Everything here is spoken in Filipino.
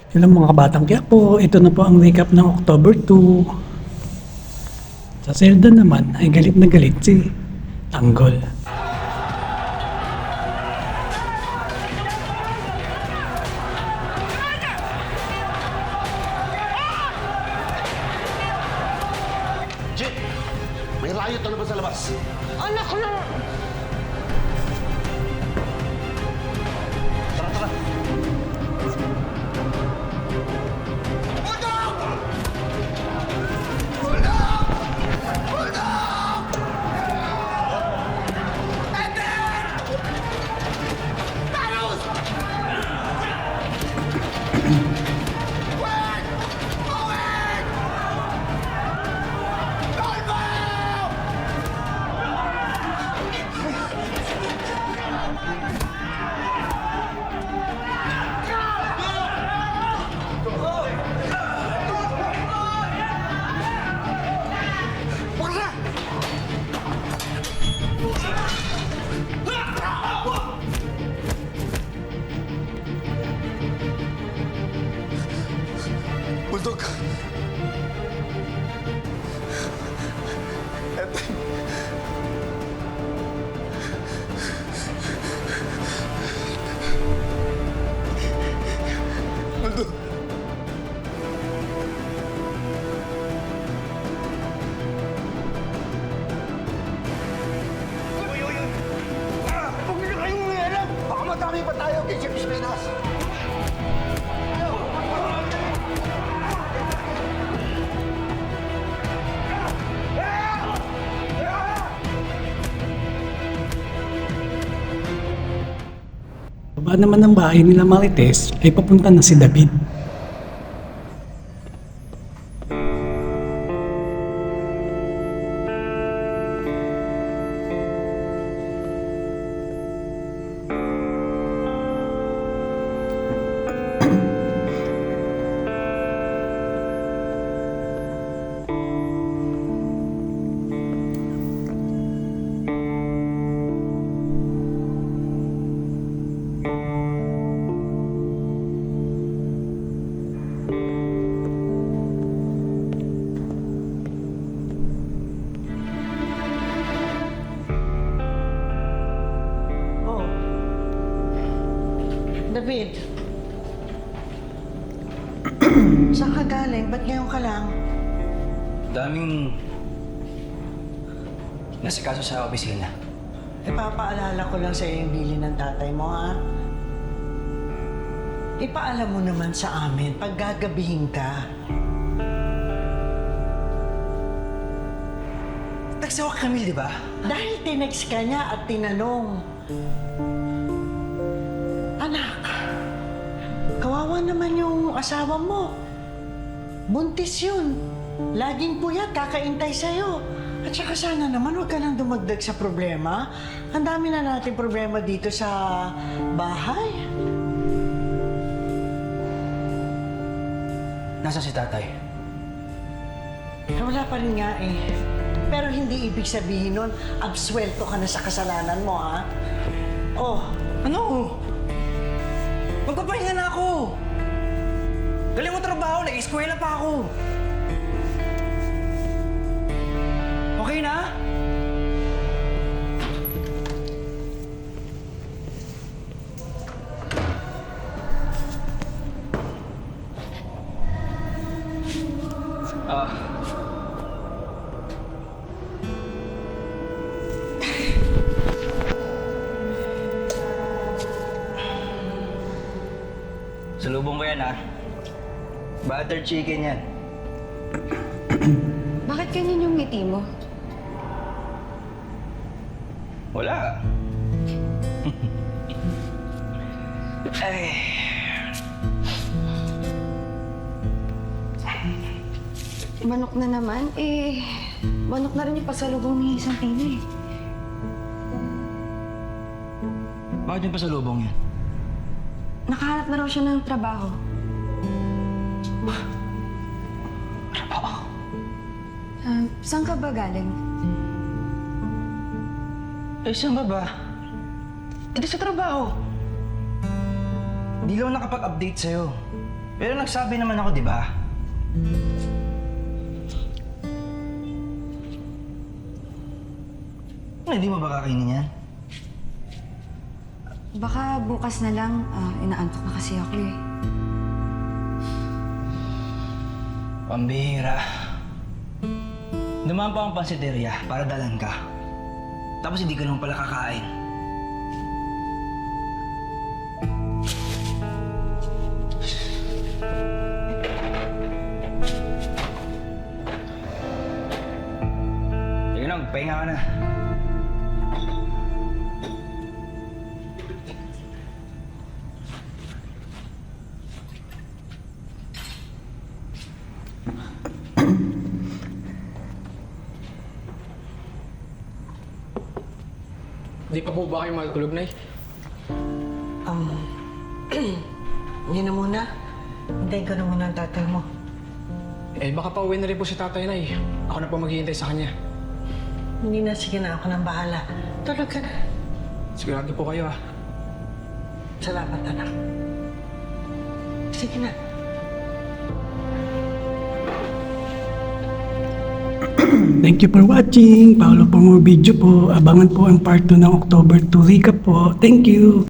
Hello mga kabatang Quiapo, ito na po ang recap ng October 2. Sa Zelda naman ay galit na galit si Tanggol. Jit! May riot na naman sa labas! Anak ko na! Tara, tara! Bulldog! Bulldog! Huwag niyo kayong umialam! Baka madami pa tayo kay Jeff Spinas! Baba naman ng bahay nila Marites ay papunta na si David. Oh. David. Saan ka galing? Ba't ngayon ka lang? Daming nasa kaso sa opisina. Ipapaalala ko lang sa iyo yung bilin ng tatay mo, ha? Ipaalam mo naman sa amin pag gagabihin ka. Nagsawak kami, di ba? Dahil tinext ka niya at tinanong. Anak, kawawa naman yung asawa mo. Buntis yun. Laging puyat, kakaintay sa'yo. At saka sana naman huwag ka nang dumagdag sa problema. Ang dami na natin problema dito sa bahay. Nasa si tatay. Wala pa rin nga eh. Pero hindi ibig sabihin nun, absuelto ka na sa kasalanan mo, ha? Oh, Ano? Magpapahinga na ako. Galing mo trabaho, nag-eskwela pa ako. Okay na? Ah. Salubong ko yan, ha? Butter chicken yan. Bakit ganyan yung ngiti mo? Wala. Ay. Manok na naman? Manok na rin yung pasalubong ni Santina eh. Bakit yung pasalubong yan? Nakahanap na raw siya ng trabaho. Trabaho? Saan ka ba galing? Eh, saan ba? Ito sa trabaho. Di lang nakapag-update sa'yo. Pero nagsabi naman ako, di ba? Hindi mo ba kakainin yan? Baka bukas na lang. Inaantok na kasi ako eh. Pambihira. Dumaan pa akong pansiteria para dalan ka. Tapos hindi ka naman pala kakain. Sige na, magpahinga ka na. Di pa po ba kayo matulog, Nay? Hindi na muna. Hintayin ko na muna ang tatay mo. Eh, baka pa uwi na rin po si Tatay, Nay. Ako na po maghihintay sa kanya. Hindi na, sige na, ako nang bahala. Tulog ka na. Sigurado po kayo, ah. Salamat, anak. Sige na. Thank you for watching. Paulo for more video po. Abangan po ang part 2 ng October 2 recap po. Thank you.